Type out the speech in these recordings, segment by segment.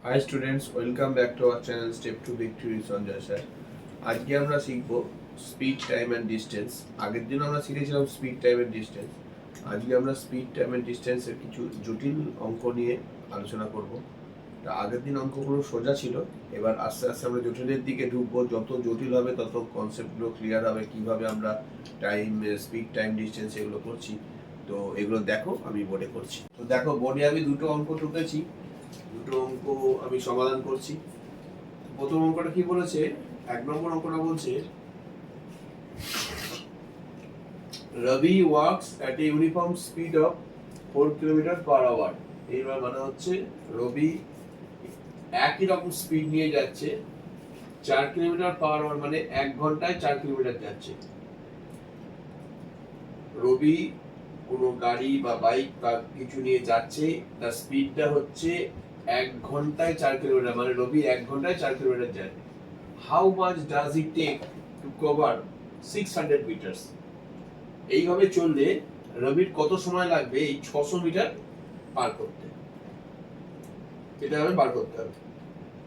High students, welcome back to our channel step to victory Sanjay sir. আজকে আমরা শিখব speed, time and distance. আগের দিন আমরা শিখেছিলাম স্পিড, টাইম অ্যান্ড ডিস্টেন্স। আজকে আমরা স্পিড, টাইম অ্যান্ড ডিস্টেন্সের কিছু জটিল অঙ্ক নিয়ে আলোচনা করব। তা আগের দিন অঙ্কগুলো সোজা ছিল, এবার আস্তে আস্তে আমরা জটিলের দিকে ঢুকবো। যত জটিল হবে তত কনসেপ্টগুলো ক্লিয়ার হবে, কিভাবে আমরা টাইম, স্পিড, টাইম, ডিস্টেন্স এগুলো করছি। তো এগুলো দেখো, আমি বোর্ডে করছি। তো দেখো, বোর্ডে আমি দুটো অঙ্ক টুকেছি, দুটো অঙ্ক আমি সমাধান করছি। প্রথম অঙ্কটা কি বলেছে? 1 নম্বর অঙ্কটা বলছে Rabi works at a uniform speed of 4 kilometre per hour. এইবার মানে হচ্ছে রবি একই রকম স্পিড নিয়ে যাচ্ছে 4 কিলোমিটার পার আওয়ার, মানে 1 ঘন্টায় 4 কিলোমিটার যাচ্ছে। রবি কোনো গাড়ি বা বাইক বা কিছু নিয়ে যাচ্ছে, তার স্পিডটা হচ্ছে 1 ঘন্টায় 4 কিলোমিটার, মানে রবি 1 ঘন্টায় 4 কিলোমিটার যায়। How much does it take to cover 600 metres? এইভাবে চললে রবির কত সময় লাগবে এই 600 মিটার পার করতে? এটা আমি বার করতে হবে।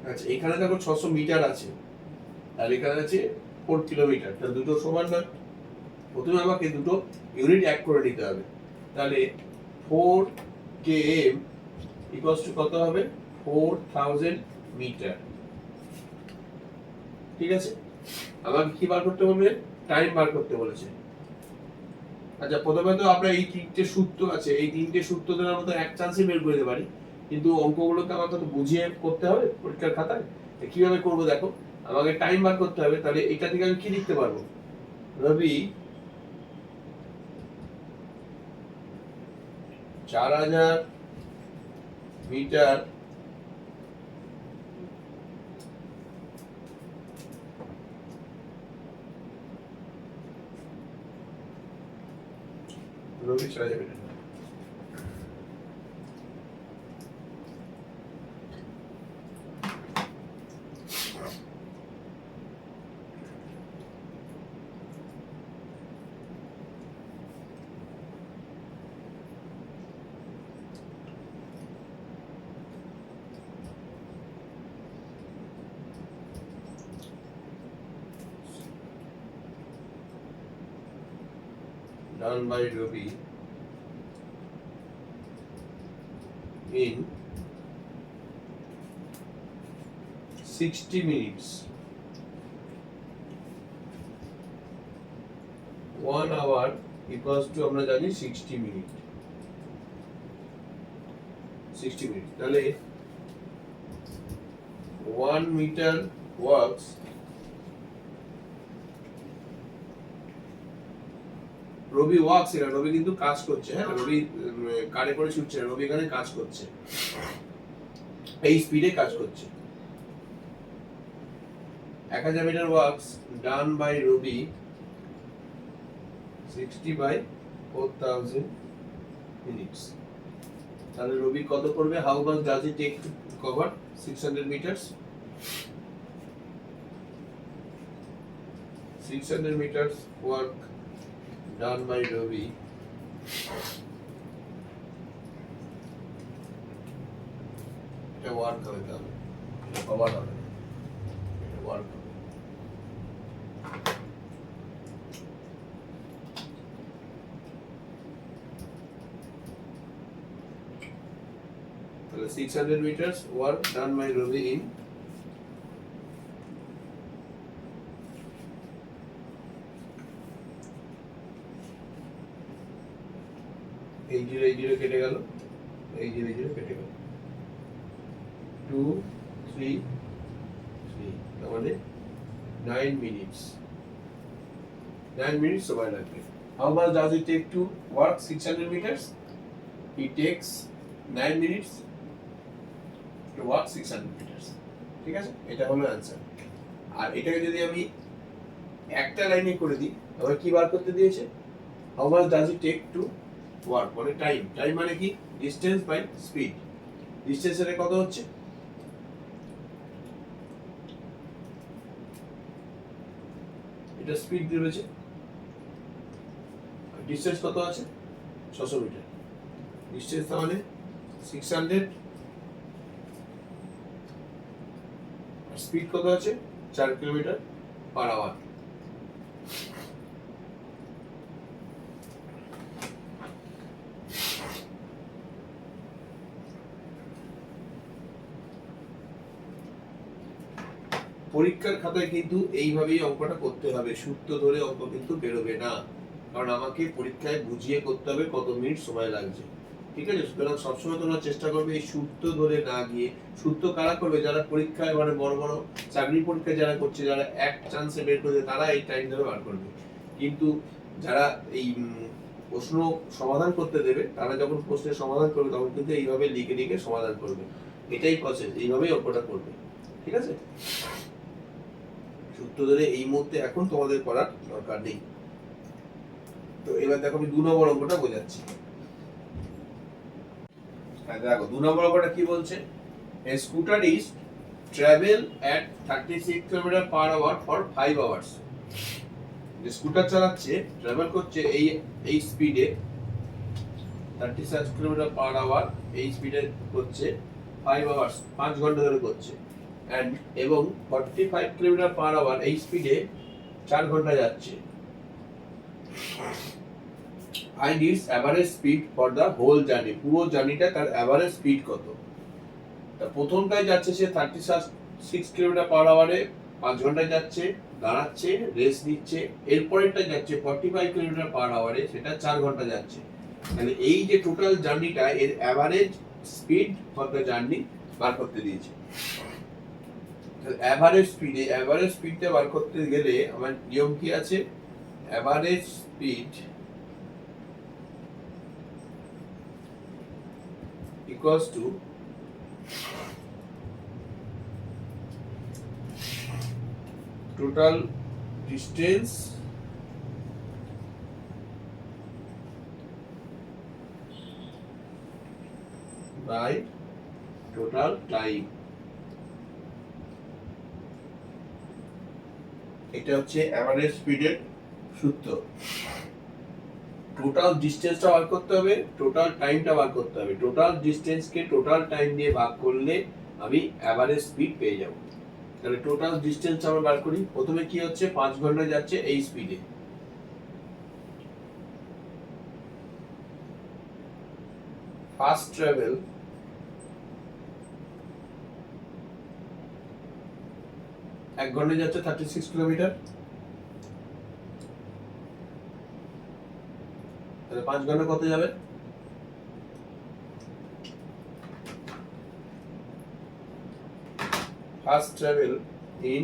আচ্ছা, এখানে দেখো 600 মিটার আছে, আর এখানে আছে 4 কিলোমিটার। তাহলে দুটো সমান না? প্রথমে আমাকে দুটো ইউনিট এক করে নিতে হবে। তাহলে 4 km ইকুয়ালস টু কত হবে? 4000 মিটার। ঠিক আছে, আমাকে কি বার করতে বলবে? টাইম বার করতে বলেছে। আচ্ছা, প্রথমে তো আমরা এই তিনটে সূত্র আছে, এই তিনটে সূত্র ধরে আমরা তো এক চান্সে বের করে দিতে পারি, কিন্তু অঙ্কগুলোকে আমাকে তো বুঝিয়ে করতে হবে পরীক্ষার খাতায়। কিভাবে করবো দেখো, আমাকে টাইম বার করতে হবে। তাহলে এটা থেকে আমি কি লিখতে পারবো? Ravi 4000 metre Ravi 4000 metre done by Ravi in 60 minutes. 1 hour equals to আমরা জানি 60 মিনিট। 60 মিনিট, তাহলে 1 মিটার ওয়ার্কস রবি ওয়ার্কস, এটা রবি কিন্তু কাজ করছে। হ্যাঁ, রবি কারে করে ছুটছে, রবি এখানে কাজ করছে, এই স্পিডে কাজ করছে। 1000 metre works done by Rabi 60 by 4000 minutes. তাহলে রবি কত করবে? How much does it take to cover 600 metres? 600 metres work done by Rabi এটা ওয়ার্ক হবে, তাহলে এটা কভার হবে, এটা ওয়ার্ক হবে। তাহলে 600 meters work done by Ravi in এই জিরো কেটে গেল, এই জিরো কেটে গেল, 2 3 3, তার মানে 9 মিনিটস। 9 মিনিটস সময় লাগবে। How much does it take to work 600 meters? It takes 9 minutes to walk 600 meters. ঠিক আছে, এটা হলো অ্যানসার। আর এটাকে যদি আমি একটা লাইনে করে দিই, তাহলে কি বার করতে দিয়েছে? How much does it take to work, মানে টাইম। টাইম মানে কি? Distance by speed. ডিসটেন্স এর কত হচ্ছে? এটা স্পিড দিয়েছে, ডিসটেন্স কত আছে? 600 মিটার। ডিসটেন্স তাহলে 600 স্পিড কত আছে 4 কিলোমিটার পার আওয়ার। পরীক্ষার খাতায় কিন্তু এইভাবেই অঙ্কটা করতে হবে, সূত্র ধরে অঙ্ক কিন্তু বেরোবে না, কারণ আমাকে পরীক্ষায় বুঝিয়ে করতে হবে কত মিনিট সময় লাগছে। ঠিক আছে, সুতরাং সবসময় তোমরা চেষ্টা করবে এই সূত্র ধরে না গিয়ে, সূত্র কারা করবে যারা পরীক্ষায় মানে বড় বড় চাকরি পরীক্ষা যারা করছে, যারা এক চান্সে বের করবে, তারা এই টাইম ধরে বার করবে। কিন্তু যারা এই প্রশ্ন সমাধান করতে দেবে, তারা যখন প্রশ্নের সমাধান করবে তখন কিন্তু এইভাবে লিখে লিখে সমাধান করবে, এটাই প্রসেস, এইভাবেই অঙ্কটা করবে। ঠিক আছে, সূত্র ধরে এই মুহূর্তে এখন তোমাদের করার দরকার নেই। তো এবার দেখো আমি 2 নম্বর অঙ্কটা বোঝাচ্ছি। দেখো 2 নম্বর অঙ্কটা কি বলছে, a scooter is travel at 36 km/h for 5 hours। যে স্কুটার চালাচ্ছে, ট্রাভেল করছে এই স্পিডে 36 km/h, এই স্পিডে করছে 5 hours, 5 ঘন্টা ধরে করছে, এবং 45 km/h এই স্পিডে 4 ঘন্টা যাচ্ছে। find its average speed for the whole journey। পুরো জার্নিটা তার এভারেজ স্পিড কত। তা প্রথমটায় যাচ্ছে সে 36 km/h এ 5 ঘন্টায় যাচ্ছে, দাঁড়াচ্ছে, রেস্ট নিচ্ছে। এরপরেরটা যাচ্ছে 45 km/h এ, সেটা 4 ঘন্টা যাচ্ছে। তাহলে এই যে টোটাল জার্নিটা, এর average speed for the journey বার করতে দিয়েছে। এভারেজ স্পিডটা বার করতে গেলে আমার নিয়ম কি আছে, average speed equals to total distance by total time। এটা হচ্ছে এভারেজ স্পিডের সূত্র। টোটাল ডিসটেন্সটা বার করতে হবে, টোটাল টাইমটা বার করতে হবে। টোটাল ডিসটেন্সকে টোটাল টাইম দিয়ে ভাগ করলে আমি এভারেজ স্পিড পেয়ে যাব। তাহলে টোটাল ডিসটেন্স আমরা বার করি। প্রথমে কি হচ্ছে, 5 ঘন্টা যাচ্ছে এই স্পিডে, ফাস্ট ট্রাভেল এক ঘন্টায় যাচ্ছে 36 কিলোমিটার। তাহলে 5 ঘন্টা কত যাবে, fast travel in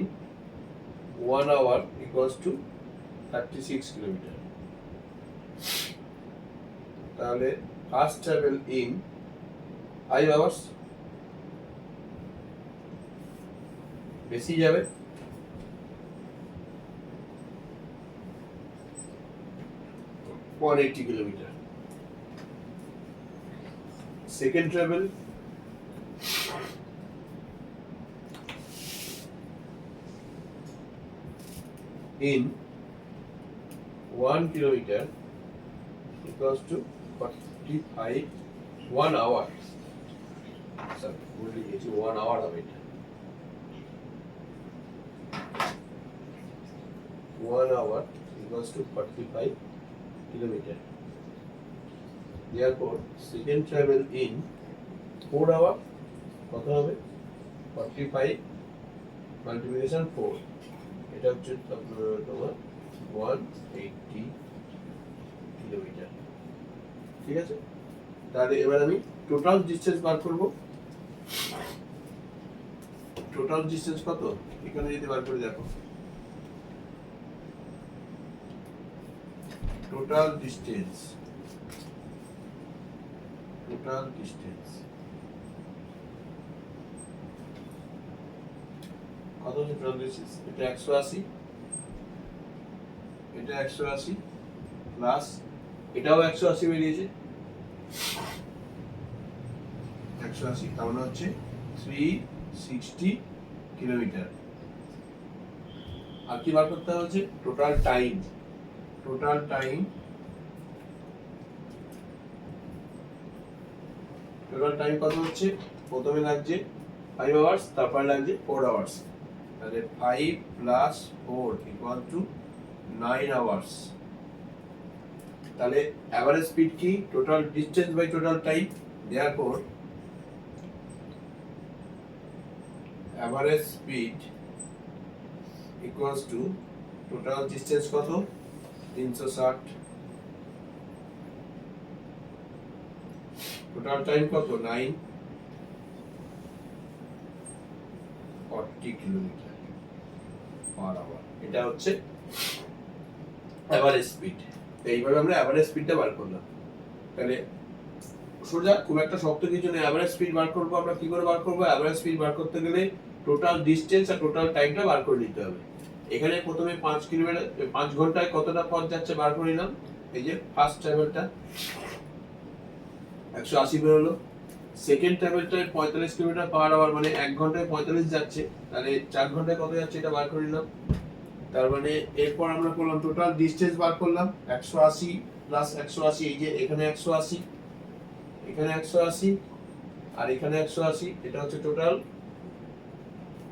1 hour equals to 36 kilometre. তাহলে ফাস্ট ট্রাভেল ইন 5 hours বেশি যাবে, 180 kilometre. Second travel in 1 kilometer equals to 45 1 hour। Sorry, only 1 hour of it, 1 hour equals to 45 kilometer। Therefore second travel in 4 hour কত হবে, 45 multiplication 4, এটা হচ্ছে তোমার 180 kilometre. ঠিক আছে, তাহলে এবার আমি টোটাল ডিসটেন্স বার করব। টোটাল ডিসটেন্স কত, এখানে যদি বার করে দেখো, টোটাল ডিসটেন্স কত হচ্ছে, টোটাল ডিসটেন্স এটা 180, এটা 180 প্লাস এটাও 180 বেরিয়েছে, 180, তার মানে হচ্ছে 360 কিলোমিটার। আর কি বার করতে হচ্ছে, টোটাল টাইম কত হচ্ছে, প্রথমে লাগছে 5 hours, তারপর লাগছে 4 hours। তাহলে 5 প্লাস 4 ইকুয়াল টু 9 আওয়ার্স। তাহলে অ্যাভারেজ স্পিড কি? Total distance by total time. Therefore average speed equals to total distance কত? 360, টোটাল টাইম কত? 940 কিলোমিটার পার আওয়ার। এটা হচ্ছে অ্যাভারেজ স্পিড। এইভাবে আমরা অ্যাভারেজ স্পিডটা বার করলাম। তাহলে সোজা, খুব একটা শক্ত কিছু নেই। অ্যাভারেজ স্পিড বার করবো আমরা কি করে বার করবো? অ্যাভারেজ স্পিড বার করতে গেলে টোটাল ডিসটেন্স আর টোটাল টাইমটা বার করে নিতে হবে। এখানে প্রথমে 5 কিলোমিটার 5 ঘন্টায় কতটা পথ যাচ্ছে বার করে নিলাম। এই যে ফার্স্ট ট্রাভেলটা 180 বেরোলো, সেকেন্ড ট্রাভেলটায় 45 কিলোমিটার পার আওয়ার, মানে 1 ঘন্টায় 45 যাচ্ছে। তাহলে 4 ঘন্টায় কত যাচ্ছে এটা বার করে নিলাম। তার মানে এরপর আমরা করলাম টোটাল ডিসটেন্স বার করলাম 180 প্লাস 180, এই যে এখানে 180, এখানে 180 আর এখানে 180, এটা হচ্ছে টোটাল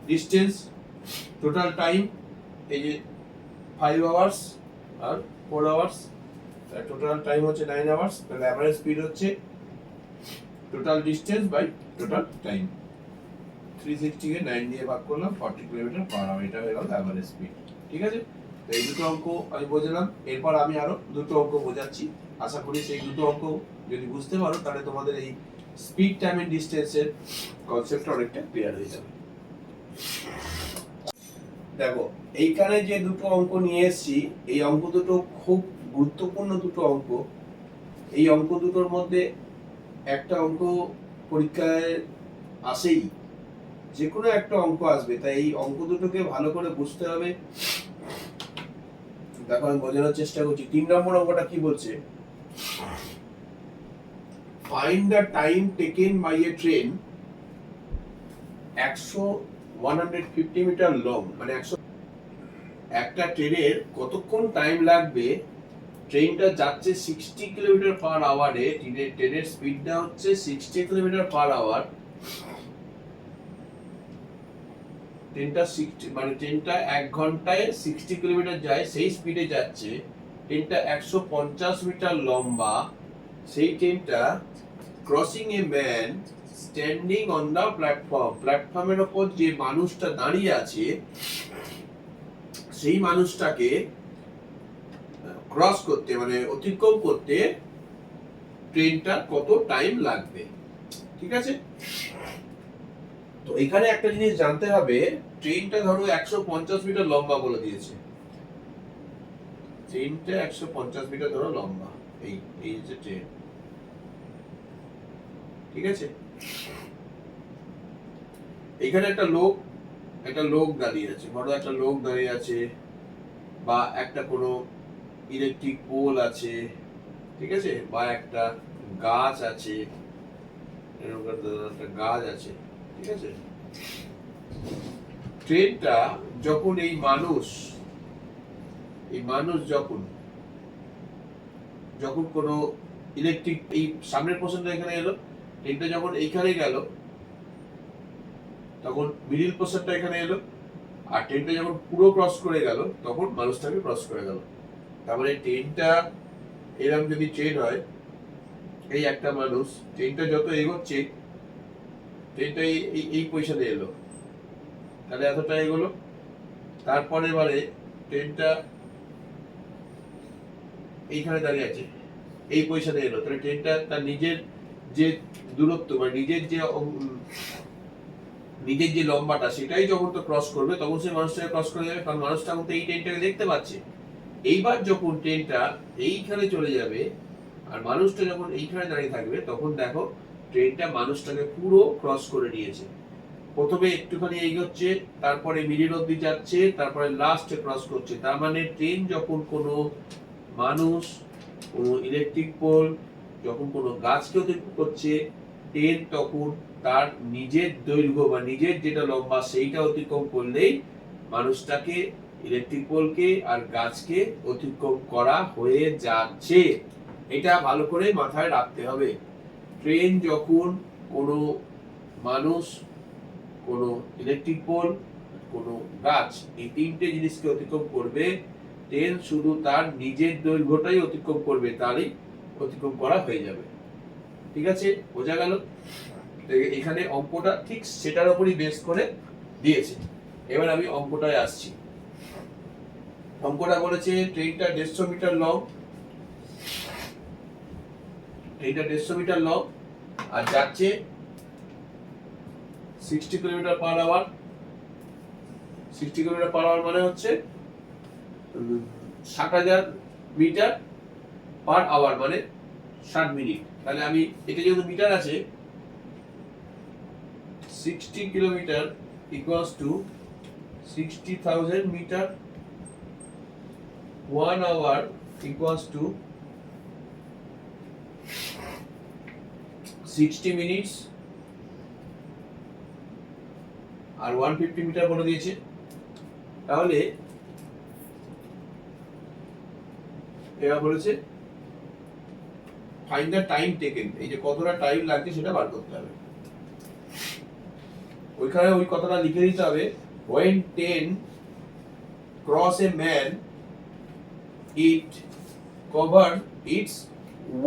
ডিসটেন্স। টোটাল টাইম এই যে 5 আওয়ার্স আর 4 আওয়ার্স, টোটাল টাইম হচ্ছে 9 আওয়ার্স। তাহলে অ্যাভারেজ স্পিড হচ্ছে total distance by total time. 360 কে 9 দিয়ে ভাগ করলাম, 40 কিলোমিটার পার আওয়ার। এটা হয়ে গেল অ্যাভারেজ স্পিড। ঠিক আছে, তো এই দুটো অঙ্ক আমি বোঝালাম। এরপর আমি আরো দুটো অঙ্ক বোঝাচ্ছি। আশা করি সেই দুটো অঙ্ক যদি বুঝতে পারো তাহলে তোমাদের এই স্পিড টাইম এন্ড ডিসটেন্সের কনসেপ্টটা অনেকটা ক্লিয়ার হয়ে যাবে। দেখো, এইখানে যে দুটো অঙ্ক নিয়ে এসেছি, এই অঙ্ক দুটো খুব গুরুত্বপূর্ণ দুটো অঙ্ক। এই অঙ্ক দুটোর মধ্যে একটা অঙ্ক পরীক্ষায় আসেই, যে কোনো একটা অঙ্ক আসবে, তাই এই অঙ্ক দুটোকে ভালো করে বুঝতে হবে। দেখো আমি বোঝানোর চেষ্টা করছি। 3 নম্বর অঙ্কটা কি বলছে? Find the time taken by a train 150 metre long, মানে 100, একটা ট্রেনের কতক্ষণ টাইম লাগবে? ট্রেনটা যাচ্ছে 60 কিলোমিটার পার আওয়ারে, ট্রেনের স্পিডটা হচ্ছে 60 কিলোমিটার পার আওয়ার। ট্রেনটা 1 ঘন্টায় 60 কিলোমিটার যায়, সেই স্পিডে যাচ্ছে। ট্রেনটা 150 মিটার লম্বা। সেই ট্রেনটা crossing a man standing on the platform, প্ল্যাটফর্মের ওপর যে মানুষটা দাঁড়িয়ে আছে সেই মানুষটাকে ক্রস করতে, মানে অতিক্রম করতে ট্রেনটা কত টাইম লাগবে। ঠিক আছে, তো এখানে একটা জিনিস জানতে হবে। ট্রেনটা ধরো 150 মিটার লম্বা বলে দিয়েছে। ট্রেনটা 150 মিটার ধরো লম্বা, এই এই যে ট্রেন। ঠিক আছে, এখানে একটা লোক দাঁড়িয়ে আছে, বড় একটা লোক দাঁড়িয়ে আছে, বা একটা কোনো ইলেকট্রিক পোল আছে। ঠিক আছে, বা একটা গাছ আছে, এরকম একটা গাছ আছে। ঠিক আছে, ট্রেনটা যখন এই মানুষ যখন কোনো ইলেকট্রিক, এই সামনের পোর্শনটা এখানে এলো, ট্রেনটা যখন এইখানে গেল তখন মিডিল পোর্শনটা এখানে এলো, আর ট্রেনটা যখন পুরো ক্রস করে গেল তখন মানুষটাকে ক্রস করে গেল। তারপরে ট্রেনটা এরকম যদি ট্রেন হয়, এই একটা মানুষ, ট্রেনটা যত এগোচ্ছে ট্রেনটা এই পজিশনে এলো, তাহলে এতটা এগোলো। তারপরে এবারে ট্রেনটা এইখানে দাঁড়িয়ে আছে, এই পজিশনে এলো, তাহলে ট্রেনটা তার নিজের যে দূরত্ব, মানে নিজের যে লম্বাটা, সেটাই যখন তো ক্রস করবে তখন সে মানুষটাকে ক্রস করে যাবে, কারণ মানুষটা কিন্তু এই ট্রেনটাকে দেখতে পাচ্ছে। এইবার যখন ট্রেনটা এইখানে চলে যাবে আর মানুষটা যখন এইখানে দাঁড়িয়ে থাকবে, তখন দেখো ট্রেনটা মানুষটাকে পুরো ক্রস করে নিয়েছে। প্রথমে একটুখানি এগোচ্ছে, তারপরে মিডিল অব্দি যাচ্ছে, তারপরে লাস্টে ক্রস করছে। তার মানে ট্রেন যখন কোনো মানুষ, কোনো ইলেকট্রিক পোল, যখন কোনো গাছকে অতিক্রম করছে, ট্রেন তখন তার নিজের দৈর্ঘ্য বা নিজের যেটা লম্বা সেইটা অতিক্রম করলেই মানুষটাকে, ইলেকট্রিক পোলকে আর গাছকে অতিক্রম করা হয়ে যাচ্ছে। এটা ভালো করে মাথায় রাখতে হবে। ট্রেন যখন কোনো মানুষ, কোনো ইলেকট্রিক পোল কোনো গাছ এই তিনটে জিনিসকে অতিক্রম করবে, ট্রেন শুধু তার নিজের দৈর্ঘ্যটাই অতিক্রম করবে, তারই অতিক্রম করা হয়ে যাবে। ঠিক আছে, বোঝা গেল? এখানে অঙ্কটা ঠিক সেটার উপরই বেস করে দিয়েছে। এবার আমি অঙ্কটায় আসছি। অঙ্কটা বলেছে ট্রেনটা 150 মিটার লং, ট্রেনটা 150 মিটার লং আর যাচ্ছে 60 kilometre per hour. 60 kilometre per hour মানে হচ্ছে 60,000 মিটার পার আওয়ার মানে 60 মিনিট। তাহলে আমি এটা যেহেতু মিটার আছে, 60 kilometre equals to 60,000 metre, 1 hour equals to 60 minutes আর 150 মিটার বলে দিয়েছে। তাহলে এরা বলেছে ফাইন্ড দ্য টাইম টেকেন, এই যে কতটা টাইম লাগছে সেটা বার করতে হবে। ওইখানে ওই কথাটা লিখে দিতে হবে, when train cross a man it cover its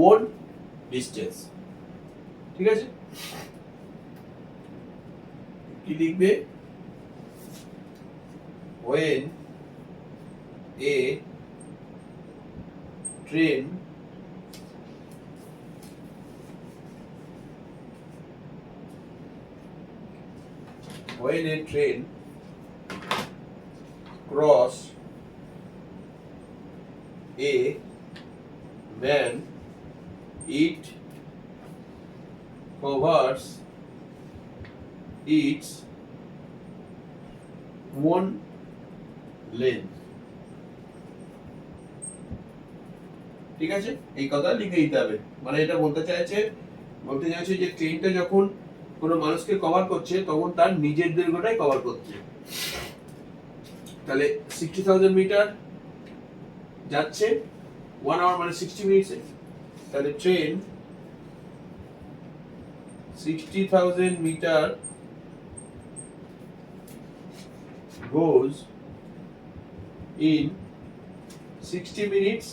own distance। ঠিক আছে, কি লিখবে? when a train when a train cross a man it covers its own length। ঠিক আছে, এই কথা লিখে দিতে হবে। মানে এটা বলতে চাইছে যে ট্রেনটা যখন কোনো মানুষকে কভার করছে তখন তার নিজের দৈর্ঘ্যটাই কভার করছে। তাহলে 60,000 মিটার যাচ্ছে 1 আওয়ার মানে 60 মিনিটসে। তাহলে train 60,000 metre goes in 60 minutes,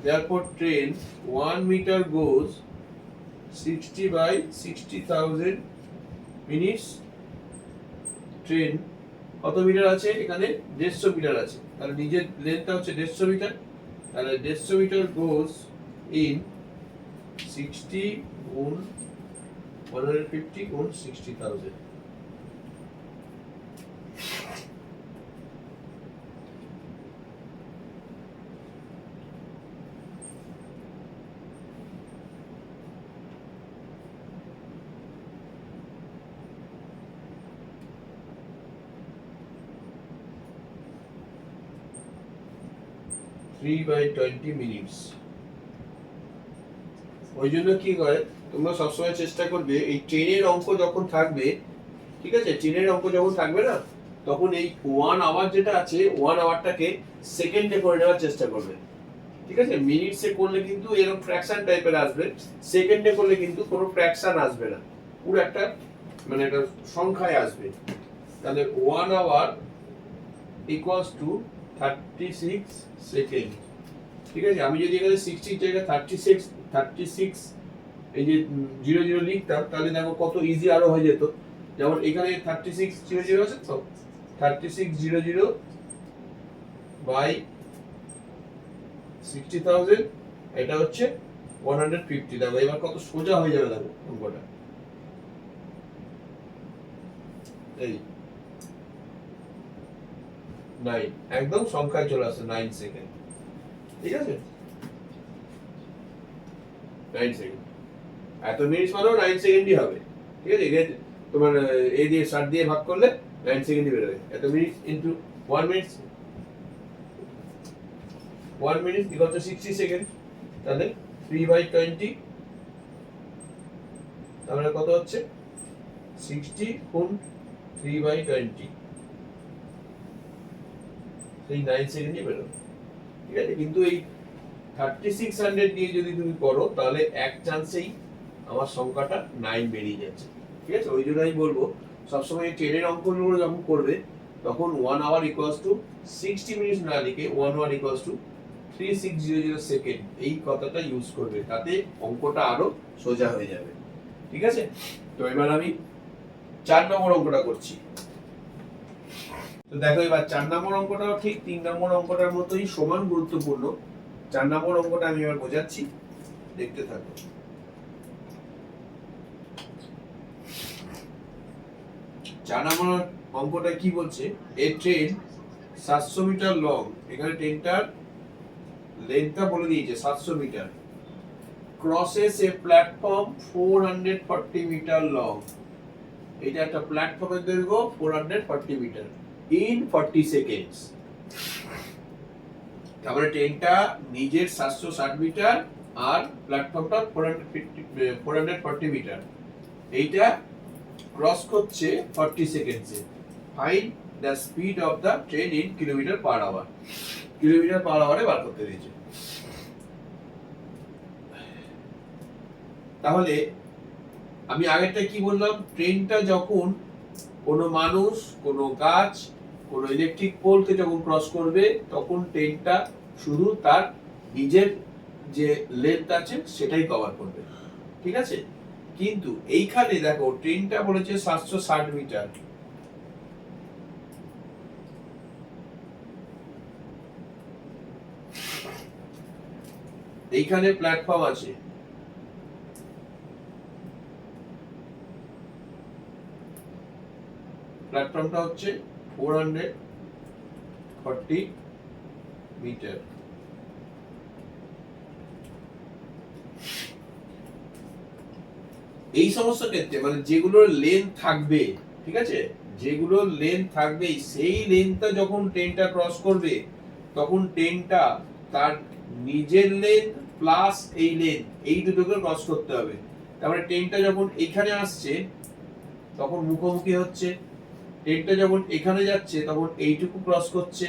therefore train 1 meter goes 60 by 60,000 minutes। Train কত মিটার আছে? এখানে 150 মিটার আছে, তাহলে নিজের লেন্থটা হচ্ছে 150 মিটার। তাহলে 150 মিটার goes in 60 গুণ 150 গুণ 60,000। By 20 minutes। ওই জন্য কি করে, তোমরা সবসময় চেষ্টা করবে এই ট্রেনের অঙ্ক যখন থাকবে, ঠিক আছে, ট্রেনের অঙ্ক যখন থাকবে না তখন এই 1 আওয়ার যেটা আছে 1 আওয়ারটাকে সেকেন্ডে করে নেওয়ার চেষ্টা করবে। ঠিক আছে, মিনিটসে করলে কিন্তু এরকম ফ্র্যাকশন টাইপের আসবে, সেকেন্ডে করলে কিন্তু কোনো ফ্র্যাকশন আসবে না, পুরো একটা মানে একটা সংখ্যায় আসবে। তাহলে 1 আওয়ার ইকুয়ালস টু 36 সেকেন্ড। ঠিক আছে, আমি যদি এখানে 60 জায়গায় 36 এই যে 00 লিখতাম তাহলে দেখো কত ইজি আরো হয়ে যেত। যেমন এখানে 3600 আছে, তো 3600 বাই 60,000 এটা হচ্ছে 150। দেখো এবার কত সোজা হয়ে যাবে, দেখো অঙ্কটা এই 9 একদম সংখ্যায় চলে আসে 9 সেকেন্ড। ঠিক আছে, 9 সেকেন্ড, এত মিনিট মানেও 9 সেকেন্ডই হবে। ঠিক আছে, এটা তোমার এই দিয়ে 60 দিয়ে ভাগ করলে 9 সেকেন্ডই বের হবে। এত minute into 1 minute, 1 minute equal to 60 second. তাহলে 3/20 তাহলে কত হচ্ছে 60 গুণ 3/20, সেই 9 সেকেন্ডই বের হবে। ঠিক আছে, কিন্তু এই 3600 দিয়ে যদি তুমি করো তাহলে এক চান্সেই আমার সংখ্যাটা 9 বেরিয়ে যাচ্ছে। ঠিক আছে, ওই জন্য আমি বলবো সবসময় ট্রেনের অঙ্কগুলো যখন করবে তখন 1 আওয়ার ইকুয়ালস টু 60 মিনিট না লিখে 1 আওয়ার ইকুয়ালস টু 3600 সেকেন্ড এই কথাটা ইউজ করবে, তাতে অঙ্কটা আরো সোজা হয়ে যাবে। ঠিক আছে, তো এবার আমি 4 নম্বর অঙ্কটা করছি। তো দেখো এবার 4 নম্বর অঙ্কটাও ঠিক 3 নম্বর অঙ্কটার মতোই সমান গুরুত্বপূর্ণ। 4 নম্বর অঙ্কটা আমি এবার বোঝাচ্ছি, দেখতে থাকো। 4 নম্বর অঙ্কটা কি বলছে, এ ট্রেন 700 মিটার লং, এখানে ট্রেনটার লেন্থটা বলে দিয়েছে 700 metre, crosses a platform 440 metre long. এটা একটা প্ল্যাটফর্মের দৈর্ঘ্য 440 মিটার ইন 40 সেকেন্ডস। তারপরে ট্রেনটা নিজের 760 মিটার আর প্ল্যাটফর্মটা 440 মিটার, এইটা ক্রস করছে 40 সেকেন্ডসে। Find the speed of the train in kilometre per hour. Kilometre per আওয়ারে বার করতে দিয়েছে। তাহলে আমি আগেরটা কি বললাম, ট্রেনটা যখন কোনো মানুষ, কোনো গাছ, কোনো ইলেকট্রিক পোলকে যখন ক্রস করবে তখন ট্রেনটা শুধু তার নিজের যে লেন্থ আছে সেটাই কভার করবে। ঠিক আছে, কিন্তু এইখানে দেখো ট্রেনটা বলেছে 760 মিটার, এইখানে প্ল্যাটফর্ম আছে, প্ল্যাটফর্মটা হচ্ছে 440 মিটার। এই সমস্ত ক্ষেত্রে মানে যেগুলোর লেন্থ থাকবে, ঠিক আছে, যেগুলোর লেন্থ থাকবে সেই লেন্থটা যখন ট্রেনটা ক্রস করবে তখন ট্রেনটা তার নিজের লেন্থ প্লাস এই লেন্থ এই দুটোকে ক্রস করতে হবে। তারপরে ট্রেনটা যখন এখানে আসছে তখন মুখোমুখি হচ্ছে, ট্রেনটা যখন এখানে যাচ্ছে তখন এইটুকু ক্রস করছে,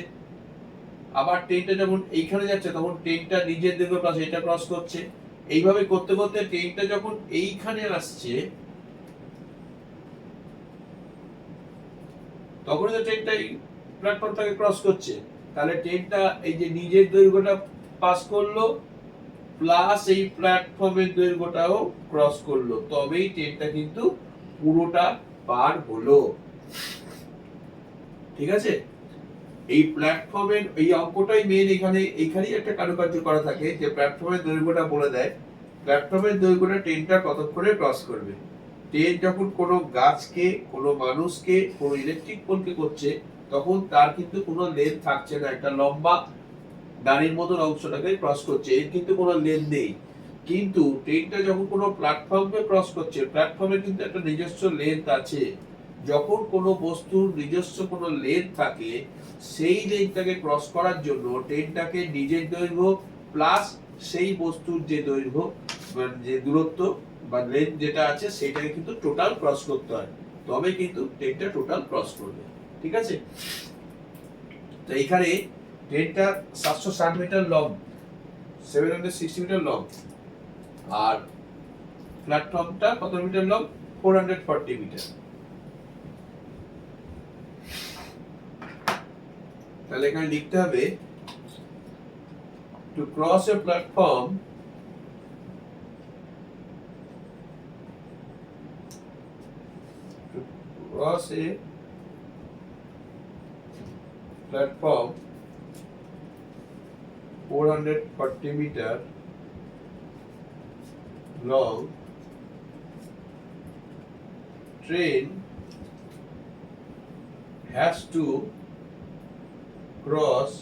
আবার ট্রেনটা যখন এইখানে যাচ্ছে তখন ট্রেনটা নিজের দিকে প্লাস এটা ক্রস করছে। এইভাবে করতে করতে ট্রেনটা যখন এইখানে আসছে তখন তো ট্রেনটা এই প্ল্যাটফর্মটাকে ক্রস করছে, তাহলে ট্রেনটা এই যে নিজের দৈর্ঘ্যটা পাস করলো প্লাস এই প্ল্যাটফর্মের দৈর্ঘ্যটাও ক্রস করলো, তবেই ট্রেনটা কিন্তু পুরোটা পার হলো। ঠিক আছে, এই প্ল্যাটফর্মের এই অঙ্কটাই মেন, এইখানেই একটা কারুকার্য করা থাকে যে প্ল্যাটফর্মের দৈর্ঘ্যটা বলে দেয়, প্ল্যাটফর্মের দৈর্ঘ্যটা ট্রেনটা কতক্ষণে ক্রস করবে। ট্রেন যখন কোনো গাছকে, কোনো মানুষকে, কোনো ইলেকট্রিক পোলকে করছে তখন তার কিন্তু কোনো লেন্থ থাকছে না, একটা লম্বা দাড়ির মতন অংশটাকে ক্রস করছে, এর কিন্তু কোনো লেন্থ নেই। কিন্তু ট্রেনটা যখন কোনো প্ল্যাটফর্মকে ক্রস করছে, প্ল্যাটফর্মের কিন্তু একটা নিজস্ব লেন্থ আছে। যখন কোনো বস্তুর নিজস্ব কোনো লেন্থ থাকে সেই লেন্থটাকে ক্রস করার জন্য ট্রেনটাকে নিজের দৈর্ঘ্য প্লাস সেই বস্তুর যে দৈর্ঘ্য যে দূরত্ব বা লেন্থ যেটা আছে সেটাকে কিন্তু টোটাল ক্রস করতে হয়, তবে কিন্তু ট্রেনটা টোটাল ক্রস করবে। ঠিক আছে, তো এখানে ট্রেনটা 760 মিটার লং, 760 মিটার লং, আর প্ল্যাটফর্মটা কত মিটার লং, 440 মিটার। তাহলে এখানে লিখতে হবে to cross a platform platform 440 meter long, train has to cross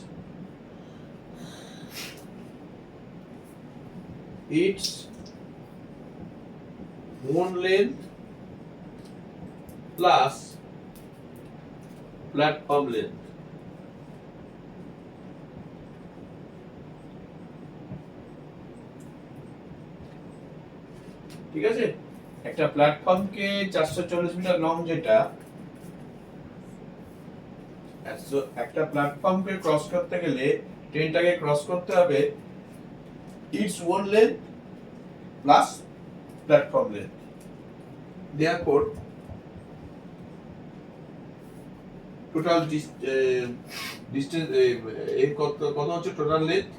its own length plus platform length। ঠিক আছে, একটা প্ল্যাটফর্মকে 440 মিটার লং, যেটা একটা প্ল্যাটফর্মকে ক্রস করতে গেলে ট্রেনটাকে ক্রস করতে হবে it's own length plus platform length. Therefore total distance কত হচ্ছে total length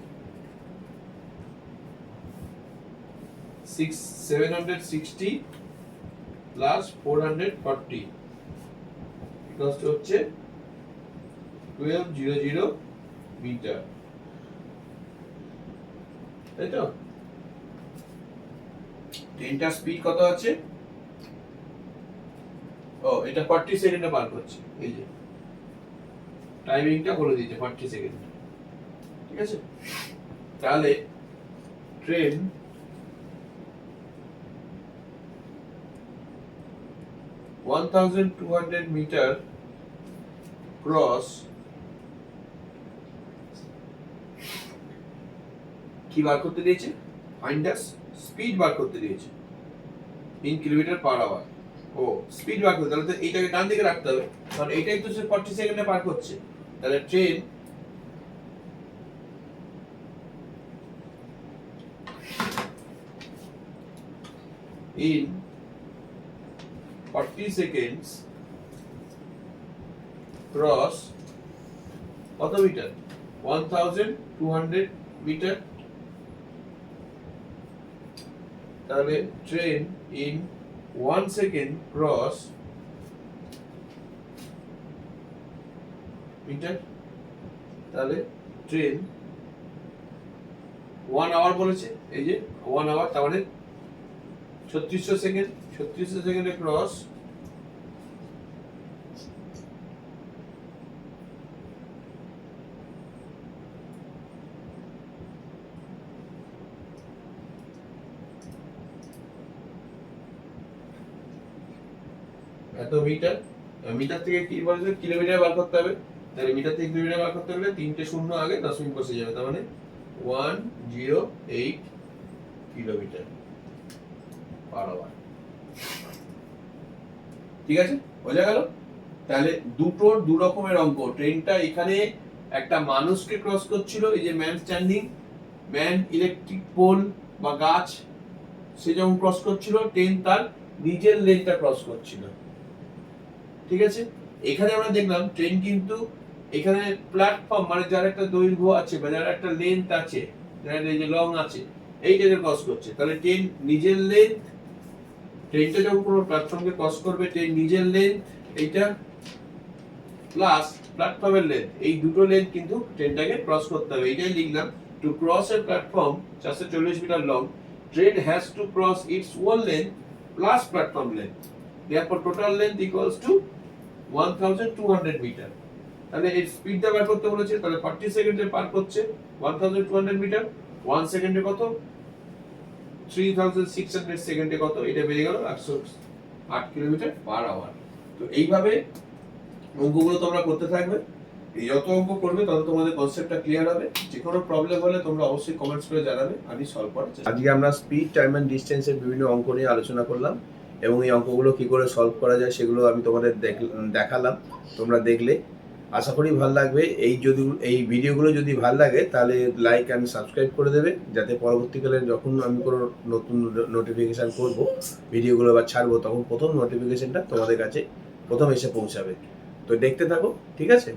760 plus 440 equals to হচ্ছে 1200 মিটার, তাই তো? ট্রেনটার স্পিড কত আছে? ও, এটা 40 সেকেন্ডে পার করছে, এই যে টাইমিংটা বলে দিয়েছে 40 সেকেন্ড, ঠিক আছে? তাহলে ট্রেন ওয়ান 1200 মিটার ক্রস কি বার করতে দিয়েছে? ফাইন্ড দ্য স্পিড বার করতে দিয়েছে ইন কিলোমিটার পার আওয়ার। ও, স্পিড বার করতে, তাহলে তো এইটাকে ডান দিকে রাখতে হবে, কারণ এইটাই তো 40 সেকেন্ডে পার করছে। তাহলে ট্রেন in 40 seconds cross কত মিটার? 1200 মিটার। তাহলে train in 1 second cross metre. তাহলে ট্রেন 1 আওয়ার বলেছে, এই যে 1 আওয়ার, তার মানে 3600 সেকেন্ড, 3600 সেকেন্ডে ক্রস এত মিটার। মিটার থেকে কি বলছে? কিলোমিটার বার করতে হবে। তাহলে মিটার থেকে কিলোমিটার বার করতে গেলে 3টে শূন্য আগে দশমিক বসে যাবে, তার মানে 108 কিলোমিটার পার আওয়ার। ঠিক আছে, বোঝা গেল? তাহলে দুটোর দু রকমের অঙ্ক। ট্রেনটা এখানে একটা মানুষকে ক্রস করছিল, এই যে man standing, man electric pole বা গাছ, সে যখন ক্রস করছিল, ট্রেন তার নিজের লেনটা ক্রস করছিল। ঠিক আছে, এখানে আমরা দেখলাম ট্রেন কিন্তু এখানে প্ল্যাটফর্ম, মানে যার একটা দৈর্ঘ্য আছে বা যার একটা লেন্থ আছে, যার এই যে লং আছে, এইটাকে ক্রস করছে। তাহলে ট্রেন নিজের লেন্থ, ট্রেনটা যখন কোনো প্ল্যাটফর্মকে ক্রস করবে, ট্রেন নিজের লেন্থ এইটা প্লাস প্ল্যাটফর্মের লেন্থ, এই দুটো লেন্থ কিন্তু ট্রেনটাকে ক্রস করতে হবে। এইটাই লিখলাম, to cross a platform 440 metre long, train has to cross its own length plus platform length, therefore total length equals to 1200 metre. তাহলে এর স্পিডটা বার করতে বলেছে, তাহলে 40 সেকেন্ডে পার করছে 1200 মিটার, 1 সেকেন্ডে কত? 3600 সেকেন্ডে কত? এটা বেরিয়ে গেল 108 কিলোমিটার পার আওয়ার। তো এইভাবে অঙ্কগুলো তোমরা করতে থাকবে, এই যত অঙ্ক করবে তত তোমাদের কনসেপ্টটা ক্লিয়ার হবে। যে কোনো প্রবলেম হলে তোমরা অবশ্যই কমেন্টস করে জানাবে, আমি সলভ করার চেষ্টা করব। আজকে আমরা স্পিড, টাইম এন্ড ডিসটেন্সের বিভিন্ন অঙ্ক নিয়ে আলোচনা করলাম এবং এই অঙ্কগুলো কি করে সলভ করা যায় সেগুলো আমি তোমাদের দেখালাম, তোমরা দেখলে। আশা করি ভালো লাগবে। এই ভিডিওগুলো যদি ভালো লাগে তাহলে লাইক অ্যান্ড সাবস্ক্রাইব করে দেবে, যাতে পরবর্তীকালে যখন আমি কোনো নতুন নোটিফিকেশান করব, ভিডিওগুলো বা ছাড়বো, তখন প্রথম নোটিফিকেশানটা তোমাদের কাছে প্রথম এসে পৌঁছাবে। তো দেখতে থাকো, ঠিক আছে?